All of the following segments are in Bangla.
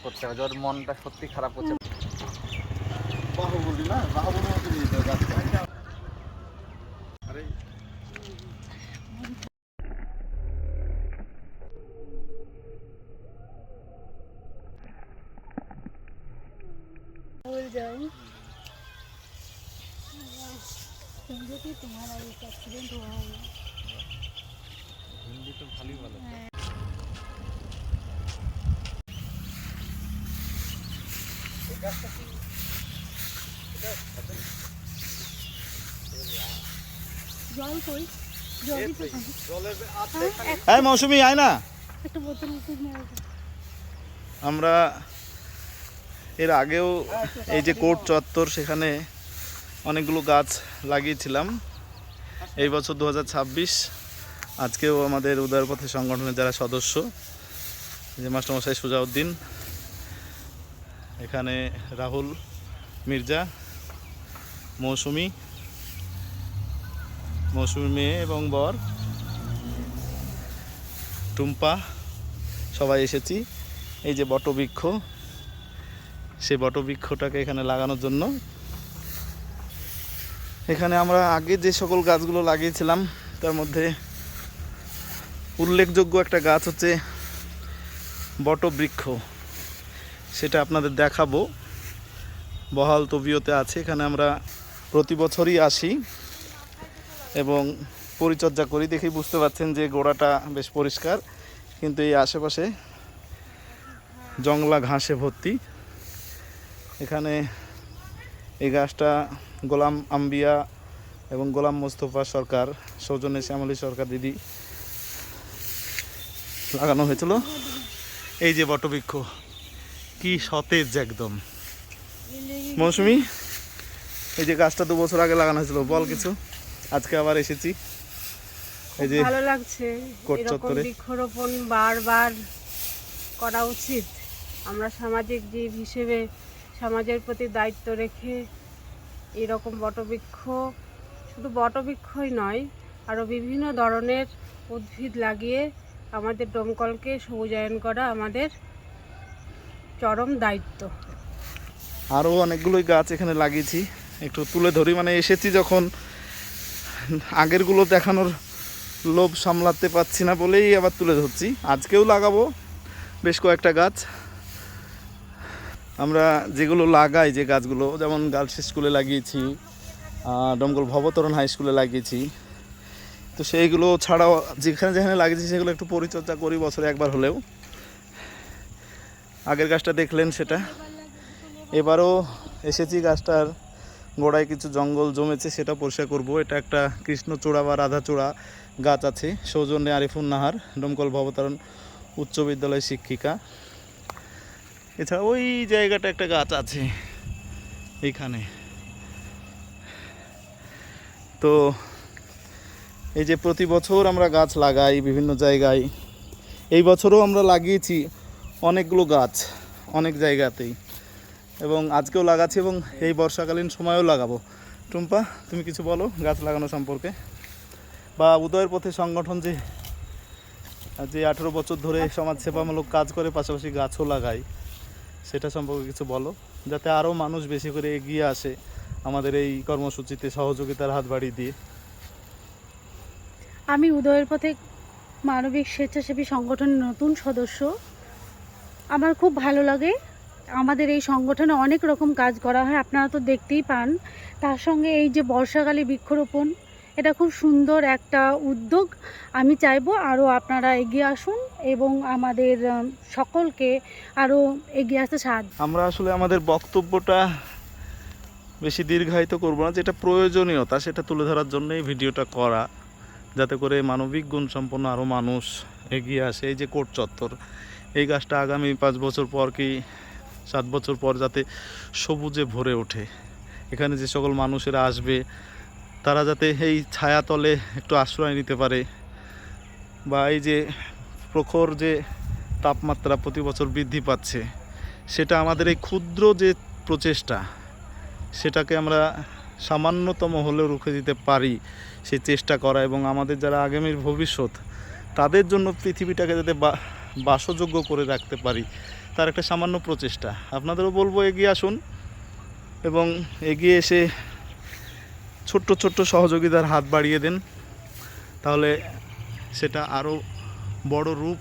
করতে হবে, ওর মনটা সত্যি খারাপ হচ্ছে। বাহুবলী না, বাহুবলীর মতো নিয়ে যাও গাছটা। আরে भूल जाऊँ समझो कि तुम्हारा एक एक्सीडेंट हुआ होगा। হিন্দি তো ভালোই বলে। এই গাছটা কি জল কই জলই তো খাবো। জলের এই মৌসুমি আয় না। একটা বোতল ওষুধ নিয়ে আসবো। আমরা এর আগেও এই যে কোর্ট চত্বর সেখানে অনেকগুলো গাছ লাগিয়েছিলাম। এই বছর 2026 আজকেও আমাদের উদয়পথে সংগঠনের যারা সদস্য, যে মাস্টারমশাই সুজাউদ্দিন, এখানে রাহুল, মির্জা, মৌসুমি মেয়ে এবং বর, টুম্পা, সবাই এসেছি। এই যে বটবৃক্ষ, সেই বটবৃক্ষটাকে এখানে লাগানোর জন্য। এখানে আমরা আগে যে সকল গাছগুলো লাগিয়েছিলাম তার মধ্যে উল্লেখযোগ্য একটা গাছ হচ্ছে বটবৃক্ষ, সেটা আপনাদের দেখাবো। বহাল তবিয়তে আছে। এখানে আমরা প্রতি বছরই আসি এবং পরিচর্যা করি। দেখেই বুঝতে পারছেন যে গোড়াটা বেশ পরিষ্কার, কিন্তু এই আশেপাশে জংলা ঘাসে ভর্তি। এখানে এই গাছটা গোলাম আম্বিয়া এবং গোলাম মোস্তফা সরকার সৌজন্যে শ্যামলী সরকার দিদি লাগানো হয়েছিল। এই যে বটবৃক্ষ কি সতেজ একদম। মৌসুমি, এই যে গাছটা 2 বছর আগে লাগানো হয়েছিল, বল কিছু। আজকে আবার এসেছি। এই যে ভালো লাগছে, কোর্ট এরকম চত্বরে বৃক্ষরোপণ বারবার করা উচিত। আমরা সামাজিক জীব হিসেবে সমাজের প্রতি দায়িত্ব রেখে এরকম বটবৃক্ষ, শুধু বটবৃক্ষই নয়, আরও বিভিন্ন ধরনের উদ্ভিদ লাগিয়ে আমাদের দমকলকে সবুজায়ন করা আমাদের চরম দায়িত্ব। আরও অনেকগুলোই গাছ এখানে লাগিয়েছি, একটু তুলে ধরি। মানে এসেছি যখন, আগেরগুলো দেখানোর লোভ সামলাতে পারছি না বলেই আবার তুলে ধরছি। আজকেও লাগাবো বেশ কয়েকটা গাছ। আমরা যেগুলো লাগাই, যে গাছগুলো, যেমন গার্লস স্কুলে লাগিয়েছি, দমকল ভবতরণ হাই স্কুলে লাগিয়েছি, তো সেইগুলো ছাড়াও যেখানে যেখানে লাগিয়েছি সেগুলো একটু পরিচর্যা করি বছরে একবার হলেও। আগের গাছটা দেখলেন সেটা। এবারও এসেছি, গাছটার গোড়ায় কিছু জঙ্গল জমেছে, সেটা পরিষ্কার করব। এটা একটা কৃষ্ণচূড়া বা রাধাচূড়া গাছ আছে, সৌজন্যে আরিফুন নাহার, দমকল ভবতারণ উচ্চ বিদ্যালয় শিক্ষিকা। এছাড়া ওই জায়গাটা একটা গাছ আছে এইখানে। তো এই যে প্রতি বছর আমরা গাছ লাগাই বিভিন্ন জায়গায়, এই বছরও আমরা লাগিয়েছি অনেকগুলো গাছ অনেক জায়গাতেই, এবং আজকেও লাগাচ্ছি এবং এই বর্ষাকালীন সময়েও লাগাবো। টুম্পা, তুমি কিছু বলো গাছ লাগানো সম্পর্কে, বা উদয়ের পথে সংগঠন যে 18 বছর ধরে সমাজসেবামূলক কাজ করে, পাশাপাশি গাছও লাগায়, সেটা সম্পর্কে কিছু বলো, যাতে আরও মানুষ বেশি করে এগিয়ে আসে আমাদের এই কর্মসূচিতে সহযোগিতার হাত বাড়িয়ে দিয়ে। আমি উদয়ের পথে মানবিক স্বেচ্ছাসেবী সংগঠনের নতুন সদস্য। আমার খুব ভালো লাগে। আমাদের এই সংগঠনে অনেক রকম কাজ করা হয়, আপনারা তো দেখতেই পান। তার সঙ্গে এই যে বর্ষাকালে বৃক্ষরোপণ, এটা খুব সুন্দর একটা উদ্যোগ। আমি চাইবো আরও আপনারা এগিয়ে আসুন এবং আমাদের সকলকে আরও এগিয়ে আসতে সাহায্য। আমরা আসলে আমাদের বক্তব্যটা বেশি দীর্ঘায়িত করব না, যেটা প্রয়োজনীয়তা সেটা তুলে ধরার জন্যই ভিডিওটা করা, যাতে করে মানবিক গুণসম্পন্ন আরও মানুষ এগিয়ে আসে। এই যে কোর্ট চত্বর, এই গাছটা আগামী 5 বছর পর কি 7 বছর পর যাতে সবুজে ভরে ওঠে। এখানে যে সকল মানুষেরা আসবে তারা যাতে এই ছায়াতলে একটু আশ্রয় নিতে পারে, বা এই যে প্রখর যে তাপমাত্রা প্রতি বছর বৃদ্ধি পাচ্ছে, সেটা আমাদের এই ক্ষুদ্র যে প্রচেষ্টা, সেটাকে আমরা সামান্যতম হলেও রুখে দিতে পারি, সেই চেষ্টা করা, এবং আমাদের যারা আগামীর ভবিষ্যৎ তাদের জন্য পৃথিবীটাকে যাতে বাসযোগ্য করে রাখতে পারি তার একটা সামান্য প্রচেষ্টা। আপনাদেরও বলবো এগিয়ে আসুন এবং এগিয়ে এসে ছোট্ট ছোট্ট সহযোগিতার হাত বাড়িয়ে দেন, তাহলে সেটা আরও বড় রূপ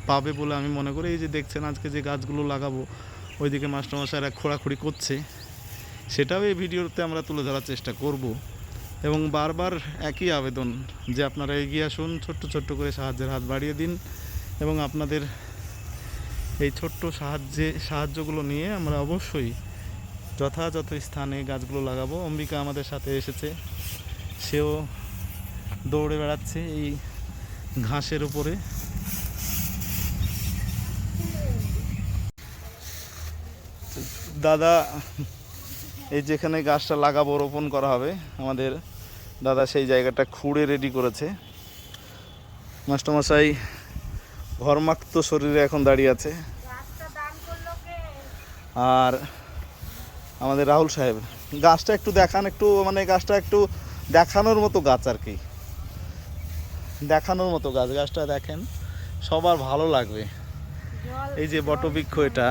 পাবে বলে আমি মনে করি। এই যে দেখছেন আজকে যে গাছগুলো লাগাবো ওইদিকে মাস্টারমশাইরা খোঁড়াখুড়ি করছে, সেটাও এই ভিডিওতে আমরা তুলে ধরার চেষ্টা করব। এবং বারবার একই আবেদন যে আপনারা এগিয়ে আসুন, ছোট্ট ছোট্ট করে সাহায্যের হাত বাড়িয়ে দিন এবং আপনাদের এই ছোট্ট সাহায্যগুলো নিয়ে আমরা অবশ্যই যথাযথ স্থানে গাছগুলো লাগাবো। অম্বিকা আমাদের সাথে এসেছে, সেও দৌড়ে বেড়াচ্ছে এই ঘাসের উপরে। দাদা এই যেখানে গাছটা লাগাবো, রোপণ করা হবে, আমাদের দাদা সেই জায়গাটা খুঁড়ে রেডি করেছে। মাস্টারমশাই ঘরমাক্ত শরীরে এখন দাঁড়িয়ে আছে, আর আমাদের রাহুল সাহেব গাছটা একটু দেখান, একটু মানে গাছটা একটু দেখানোর মতো গাছ আর কি, দেখানোর মতো গাছ। গাছটা দেখেন, সবার ভালো লাগবে। এই যে বটবৃক্ষ, এটা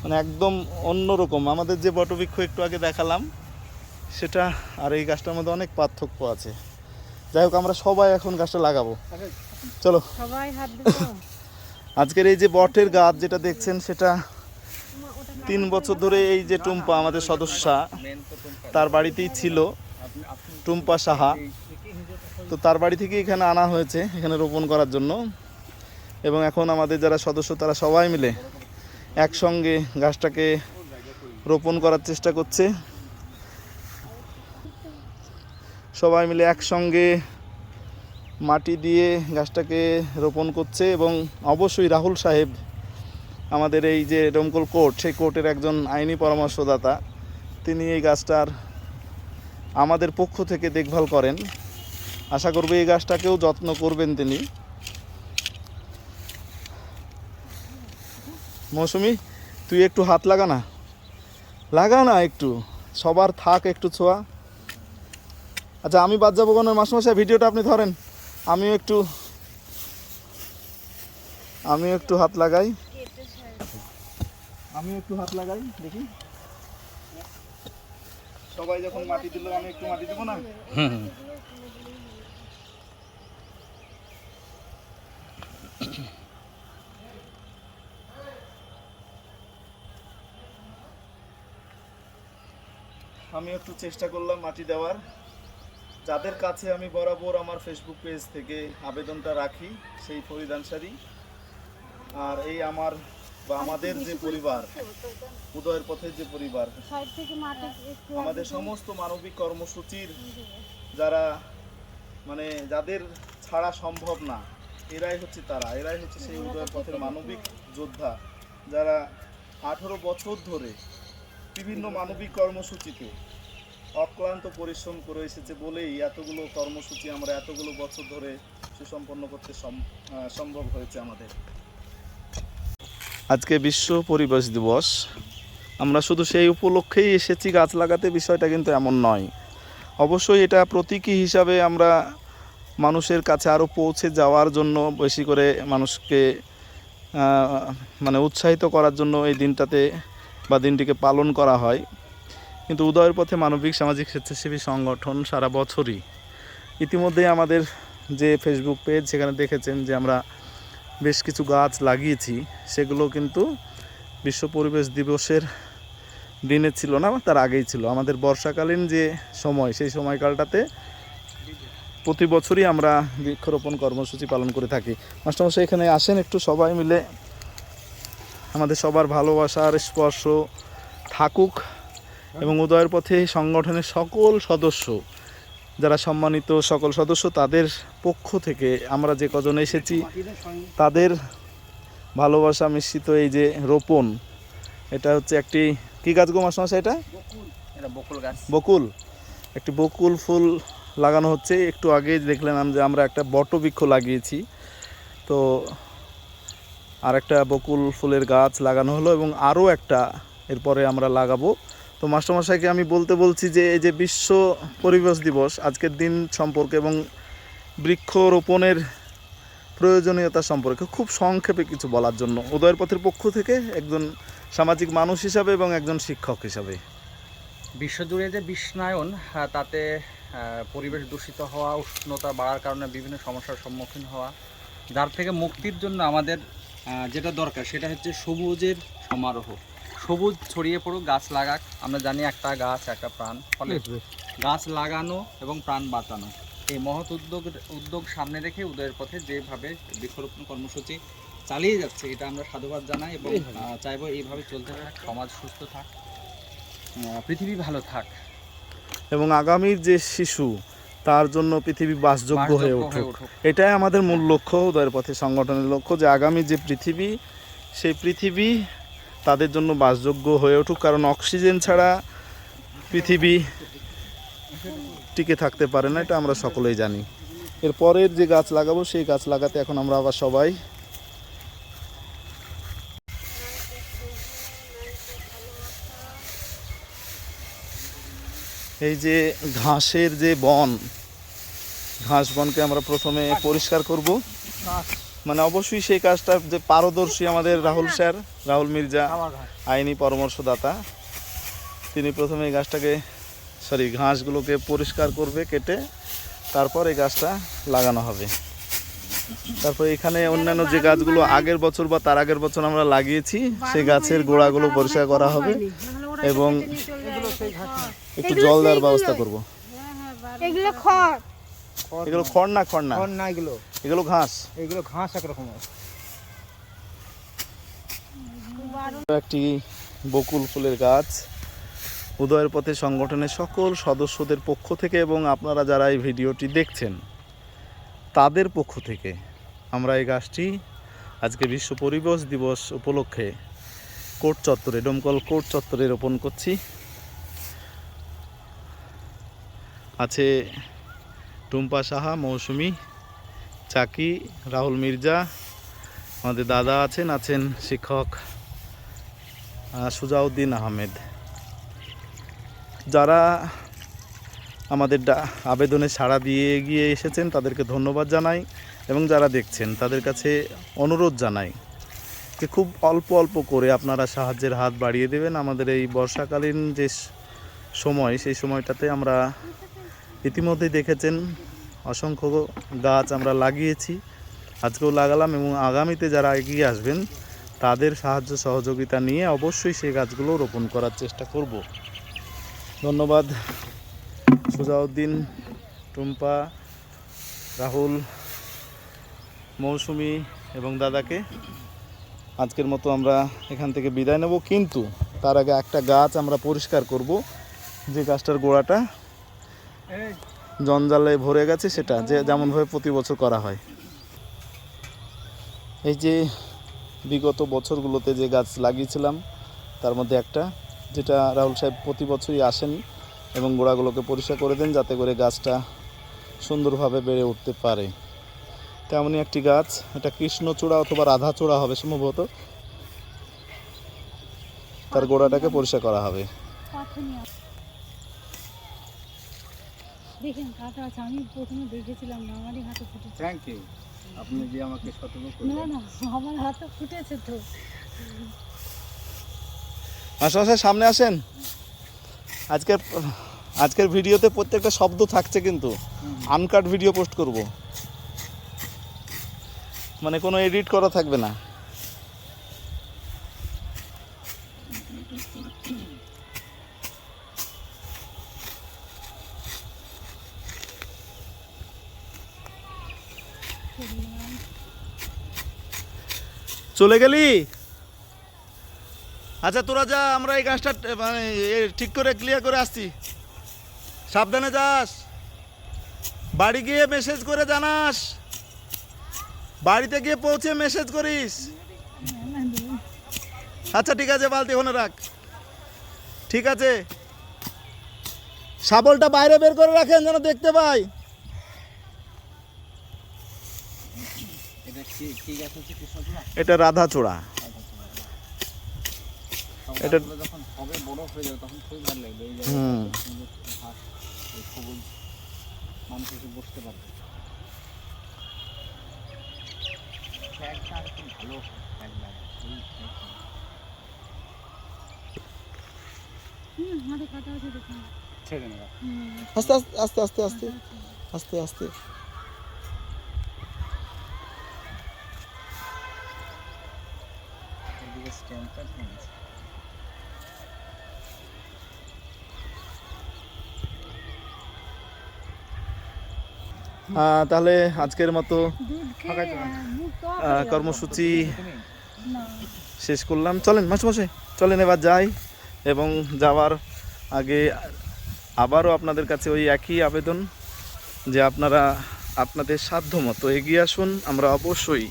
মানে একদম অন্যরকম। আমাদের যে বটবৃক্ষ একটু আগে দেখালাম সেটা আর এই গাছটার মধ্যে অনেক পার্থক্য আছে। যাই হোক, আমরা সবাই এখন গাছটা লাগাবো, চলো সবাই হাত দেবো। আজকের এই যে বটের গাছ যেটা দেখছেন, সেটা 3 বছর ধরে এই যে টুম্পা আমাদের সদস্যা, তার বাড়িতেই ছিল, টুম্পা সাহা। তো তার বাড়ি থেকে এখানে আনা হয়েছে এখানে রোপণ করার জন্য। এবং এখন আমাদের যারা সদস্য তারা সবাই মিলে একসঙ্গে গাছটাকে রোপণ করার চেষ্টা করছে। সবাই মিলে একসঙ্গে মাটি দিয়ে গাছটাকে রোপণ করছে। এবং অবশ্যই রাহুল সাহেব আমাদের এই যে ডোমকল কোর্ট, সেই কোর্টের একজন আইনি পরামর্শদাতা, তিনি এই গাছটার আমাদের পক্ষ থেকে দেখভাল করেন। আশা করব এই গাছটাকেও যত্ন করবেন তিনি। মৌসুমি, তুই একটু হাত লাগা না একটু, সবার থাক একটু ছোঁয়া। আচ্ছা, আমি বাদ যাবো কোনো, মাস্টারমশাই ভিডিওটা আপনি ধরেন, আমিও একটু হাত লাগাই, দেখি। সবাই যখন মাটি দিল, আমি একটু মাটি দেবো না? আমি একটু চেষ্টা করলাম মাটি দেওয়ার। যাদের কাছে আমি বরাবর আমার ফেসবুক পেজ থেকে আবেদনটা রাখি, সেই ফরিদ আনসারী আর এই আমার বা আমাদের যে পরিবার, উদয়ের পথের যে পরিবার, আমাদের সমস্ত মানবিক কর্মসূচির যারা মানে যাদের ছাড়া সম্ভব না, এরাই হচ্ছে সেই উদয়ের পথের মানবিক যোদ্ধা, যারা 18 বছর ধরে বিভিন্ন মানবিক কর্মসূচিতে অক্লান্ত পরিশ্রম করে এসেছে বলেই এতগুলো কর্মসূচি আমরা এতগুলো বছর ধরে সুসম্পন্ন করতে সম্ভব হয়েছে আমাদের। আজকে বিশ্ব পরিবেশ দিবস, আমরা শুধু সেই উপলক্ষেই এসেছি গাছ লাগাতে, বিষয়টা কিন্তু এমন নয়। অবশ্যই এটা প্রতীকী হিসাবে আমরা মানুষের কাছে আরও পৌঁছে যাওয়ার জন্য, বেশি করে মানুষকে মানে উৎসাহিত করার জন্য এই দিনটাতে বা দিনটিকে পালন করা হয়। কিন্তু উদয়ের পথে মানবিক সামাজিক স্বেচ্ছাসেবী সংগঠন সারা বছরই, ইতিমধ্যেই আমাদের যে ফেসবুক পেজ, সেখানে দেখেছেন যে আমরা বেশ কিছু গাছ লাগিয়েছি। সেগুলো কিন্তু বিশ্ব পরিবেশ দিবসের দিনে ছিল না, তার আগেই ছিল। আমাদের বর্ষাকালীন যে সময়, সেই সময়কালটাতে প্রতি বছরই আমরা বৃক্ষরোপণ কর্মসূচি পালন করে থাকি। মাস্টারমশাই এখানে আসেন একটু, সবাই মিলে আমাদের সবার ভালোবাসার স্পর্শ থাকুক এবং উদয়ের পথে সংগঠনের সকল সদস্য, যারা সম্মানিত সকল সদস্য, তাদের পক্ষ থেকে আমরা যে কজন এসেছি তাদের ভালোবাসা মিশ্রিত এই যে রোপণ, এটা হচ্ছে একটি কী গাছ গো মাস্টারমশাই? এটা বকুল গাছ, বকুল, একটি বকুল ফুল লাগানো হচ্ছে। একটু আগে দেখলেন যে আমরা একটা বটবৃক্ষ লাগিয়েছি, তো আর একটা বকুল ফুলের গাছ লাগানো হলো এবং আরও একটা এরপরে আমরা লাগাবো। তো মাস্টারমশাইকে আমি বলছি যে এই যে বিশ্ব পরিবেশ দিবস, আজকের দিন সম্পর্কে এবং বৃক্ষরোপণের প্রয়োজনীয়তা সম্পর্কে খুব সংক্ষেপে কিছু বলার জন্য উদয়ের পথের পক্ষ থেকে একজন সামাজিক মানুষ হিসাবে এবং একজন শিক্ষক হিসাবে। বিশ্বজুড়ে যে বিশ্বায়ন তাতে পরিবেশ দূষিত হওয়া, উষ্ণতা বাড়ার কারণে বিভিন্ন সমস্যার সম্মুখীন হওয়া, যার থেকে মুক্তির জন্য আমাদের যেটা দরকার সেটা হচ্ছে সবুজের সমারোহ। সবুজ ছড়িয়ে পড়ুক, গাছ লাগাক। আমরা জানি একটা গাছ একটা প্রাণ, ফলে গাছ লাগানো এবং প্রাণ বাঁচানো এই মহৎ উদ্যোগ সামনে রেখে উদয়ের পথে যেভাবে বৃক্ষরোপণ কর্মসূচি চালিয়ে যাচ্ছে, এটা আমরা সাধুবাদ জানাই এবং চাইবো এইভাবে চলতে থাক, সমাজ সুস্থ থাক, পৃথিবী ভালো থাক এবং আগামীর যে শিশু তার জন্য পৃথিবী বাসযোগ্য হয়ে উঠুক। এটাই আমাদের মূল লক্ষ্য, উদয়ের পথে সংগঠনের লক্ষ্য, যে আগামী যে পৃথিবী সেই পৃথিবী তাদের জন্য বাসযোগ্য হয়ে উঠুক। কারণ অক্সিজেন ছাড়া পৃথিবী টিকে থাকতে পারে না, এটা আমরা সকলেই জানি। এরপরের যে গাছ লাগাবো সেই গাছ লাগাতে এখন আমরা আবার সবাই এই যে ঘাসের যে বন, ঘাস বনকে আমরা প্রথমে পরিষ্কার করব। মানে অবশ্যই সেই কাজটা যে পারদর্শী আমাদের রাহুল স্যার, রাহুল মির্জা, আইনি পরামর্শদাতা, তিনি প্রথমে এই ঘাসগুলোকে পরিষ্কার করবে কেটে, তারপর এই গাছটা লাগানো হবে। তারপর এখানে অন্যান্য যে গাছগুলো আগের বছর বা তার আগের বছর আমরা লাগিয়েছি সেই গাছের গোড়াগুলো পরিষ্কার করা হবে এবং একটু জল দেওয়ার ব্যবস্থা করব। এগুলো খড়, এগুলো খড় না, এগুলো ঘাস একরকম। একটি বকুল ফুলের গাছ উদয়ের পথে সংগঠনের সকল সদস্যদের পক্ষ থেকে এবং আপনারা যারা এই ভিডিওটি দেখছেন তাদের পক্ষ থেকে আমরা এই গাছটি আজকে বিশ্ব পরিবেশ দিবস উপলক্ষে কোর্ট চত্বরে, ডোমকল কোর্ট চত্বরে রোপণ করছি। আছে টুম্পা সাহা, মৌসুমি, চাকি, রাহুল মির্জা, আমাদের দাদা আছেন শিক্ষক সুজাউদ্দিন আহমেদ। যারা আমাদের আবেদনে সাড়া দিয়ে এগিয়ে এসেছেন তাদেরকে ধন্যবাদ জানাই এবং যারা দেখছেন তাদের কাছে অনুরোধ জানাই যে খুব অল্প অল্প করে আপনারা সাহায্যের হাত বাড়িয়ে দেবেন। আমাদের এই বর্ষাকালীন যে সময়, সেই সময়টাতে আমরা ইতিমধ্যেই দেখেছেন অসংখ্য গাছ আমরা লাগিয়েছি, আজকেও লাগালাম এবং আগামীতে যারা এগিয়ে আসবেন তাদের সাহায্য সহযোগিতা নিয়ে অবশ্যই সেই গাছগুলো রোপণ করার চেষ্টা করব। ধন্যবাদ সুজাউদ্দিন, টুম্পা, রাহুল, মৌসুমি এবং দাদাকে। আজকের মতো আমরা এখান থেকে বিদায় নেব, কিন্তু তার আগে একটা গাছ আমরা পরিষ্কার করব, যে গাছটার গোড়াটা জঞ্জালে ভরে গেছে, সেটা যেমনভাবে প্রতি বছর করা হয়। এই যে বিগত বছরগুলোতে যে গাছ লাগিয়েছিলাম তার মধ্যে একটা, যেটা রাহুল সাহেব প্রতি বছরই আসেন এবং গোড়াগুলোকে পরিষ্কার করে দেন যাতে করে গাছটা সুন্দরভাবে বেড়ে উঠতে পারে। তেমনই একটি গাছ, এটা কৃষ্ণচূড়া অথবা রাধাচূড়া হবে সম্ভবত, তার গোড়াটাকে পরিষ্কার করা হবে। দেখেন কাটা আছে, আমি প্রথমে দেখেছিলাম না, আমারই হাতে ফুটেছে। থ্যাংক ইউ, আপনি যে আমাকে সতর্ক করলেন। না আমার হাতে ফুটেছে তো। মাস্টার সামনে আসেন। আজকের ভিডিওতে প্রত্যেকটা শব্দ থাকছে, কিন্তু আনকাট ভিডিও পোস্ট করব, মানে কোনো এডিট করা থাকবে না। চলে গেলি? আচ্ছা তোরা যা, আমরা এই গাছটা মানে ঠিক করে ক্লিয়ার করে আসছি। সাবধানে যাস, বাড়ি গিয়ে মেসেজ করে জানাস, বাড়িতে গিয়ে পৌঁছে মেসেজ করিস। আচ্ছা ঠিক আছে, বালতি ওখানে রাখ। ঠিক আছে, শাবলটা বাইরে বের করে রাখেন যেন দেখতে পাই। এটা রাধাচূড়া। এটা যখন হবে বড় হয়ে যাবে তখন খুব ভালো লাগবে। এই ঘাস, সবুজ, মানুষ এসে বসতে পারবে। আমাদের কথা হচ্ছে দেখুন। ছেড়ে নেওয়া। আস্তে আস্তে আস্তে আস্তে আস্তে আস্তে আস্তে এদিকে স্ট্যাম্পটা ভাঙছে। তাহলে আজকের মতো দুধ খেয়ে মুখ তো কর্মসূচি না। শেষ করলাম। চলেন মাসে চলেন এবার যাই, এবং যাওয়ার আগে আবারও আপনাদের কাছে ওই একই আবেদন যে আপনারা আপনাদের সাধ্য মতো এগিয়ে আসুন। আমরা অবশ্যই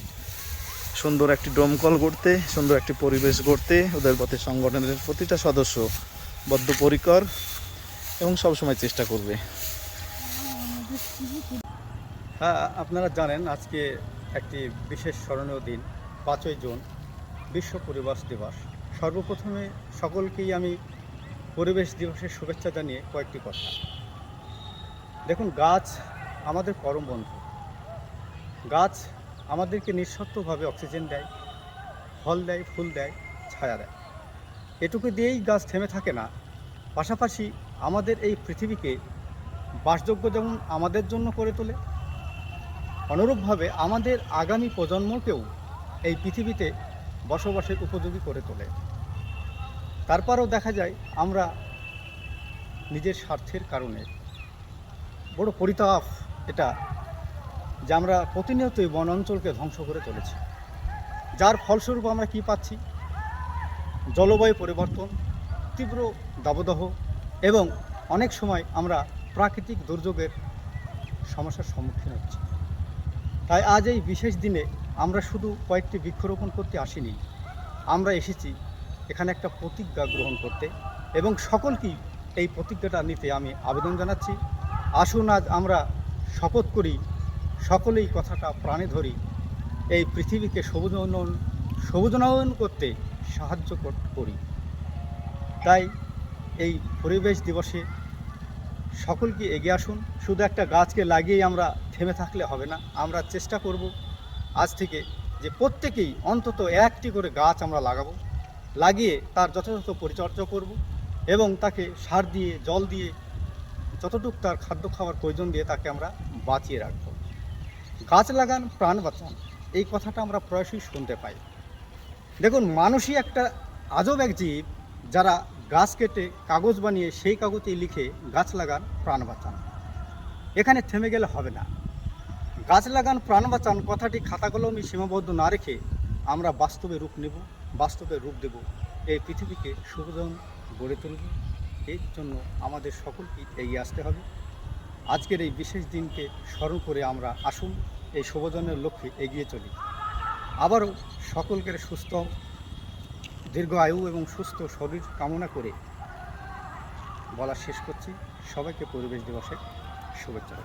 সুন্দর একটি ডোমকল গড়তে, সুন্দর একটি পরিবেশ গড়তে ওদের পথে সংগঠনের প্রতিটা সদস্য বদ্ধপরিকর এবং সবসময় চেষ্টা করবে। হ্যাঁ, আপনারা জানেন আজকে একটি বিশেষ স্মরণীয় দিন, 5ই জুন, বিশ্ব পরিবেশ দিবস। সর্বপ্রথমে সকলকেই আমি পরিবেশ দিবসের শুভেচ্ছা জানিয়ে কয়েকটি কথা। দেখুন, গাছ আমাদের পরম বন্ধু। গাছ আমাদেরকে নিঃশর্তভাবে অক্সিজেন দেয়, ফল দেয়, ফুল দেয়, ছায়া দেয়। এটুকু দিয়েই গাছ থেমে থাকে না, পাশাপাশি আমাদের এই পৃথিবীকে বাসযোগ্য যেমন আমাদের জন্য করে তোলে, অনুরূপভাবে আমাদের আগামী প্রজন্মকেও এই পৃথিবীতে বসবাসের উপযোগী করে তোলে। তারপরেও দেখা যায় আমরা নিজের স্বার্থের কারণে, বড় পরিতাপ এটা, যে আমরা প্রতিনিয়তই বন অঞ্চলকে ধ্বংস করে চলেছি, যার ফলস্বরূপ আমরা কি পাচ্ছি? জলবায়ু পরিবর্তন, তীব্র দাবদাহ এবং অনেক সময় আমরা প্রাকৃতিক দুর্যোগের সমস্যার সম্মুখীন হচ্ছি। তাই আজ এই বিশেষ দিনে আমরা শুধু কয়েকটি বৃক্ষরোপণ করতে আসিনি, আমরা এসেছি এখানে একটা প্রতিজ্ঞা গ্রহণ করতে, এবং সকলকেই এই প্রতিজ্ঞাটা নিতে আমি আবেদন জানাচ্ছি। আসুন আজ আমরা শপথ করি, সকলেই কথাটা প্রাণে ধরি, এই পৃথিবীকে সবুজায়ন করতে সাহায্য করি। তাই এই পরিবেশ দিবসে সকলকে এগিয়ে আসুন। শুধু একটা গাছকে লাগিয়েই আমরা থেমে থাকলে হবে না, আমরা চেষ্টা করব আজ থেকে যে প্রত্যেকেই অন্তত একটি করে গাছ আমরা লাগাবো, লাগিয়ে তার যথাযথ পরিচর্যা করব এবং তাকে সার দিয়ে, জল দিয়ে, যতটুকু তার খাদ্য খাওয়ার প্রয়োজন দিয়ে তাকে আমরা বাঁচিয়ে রাখব। গাছ লাগান, প্রাণ বাঁচান, এই কথাটা আমরা প্রায়শই শুনতে পাই। দেখুন, মানুষই একটা আজব এক জীব, যারা গাছ কেটে কাগজ বানিয়ে সেই কাগজেই লিখে গাছ লাগান, প্রাণ বাঁচান। এখানে থেমে গেলে হবে না। গাছ লাগান, প্রাণ বাঁচান কথাটি খাতা কলমে সীমাবদ্ধ না রেখে আমরা বাস্তবে রূপ নেব, বাস্তবে রূপ দেব, এই পৃথিবীকে সবুজায়ন গড়ে তুলব। এর জন্য আমাদের সকলকে এগিয়ে আসতে হবে। আজকের এই বিশেষ দিনকে স্মরণ করে আমরা আসুন এই সবুজায়নের লক্ষ্যে এগিয়ে চলি। আবারও সকলকে সুস্থ, দীর্ঘ আয়ু এবং সুস্থ শরীর কামনা করে বলা শেষ করছি। সবাইকে পরিবেশ দিবসের শুভেচ্ছা।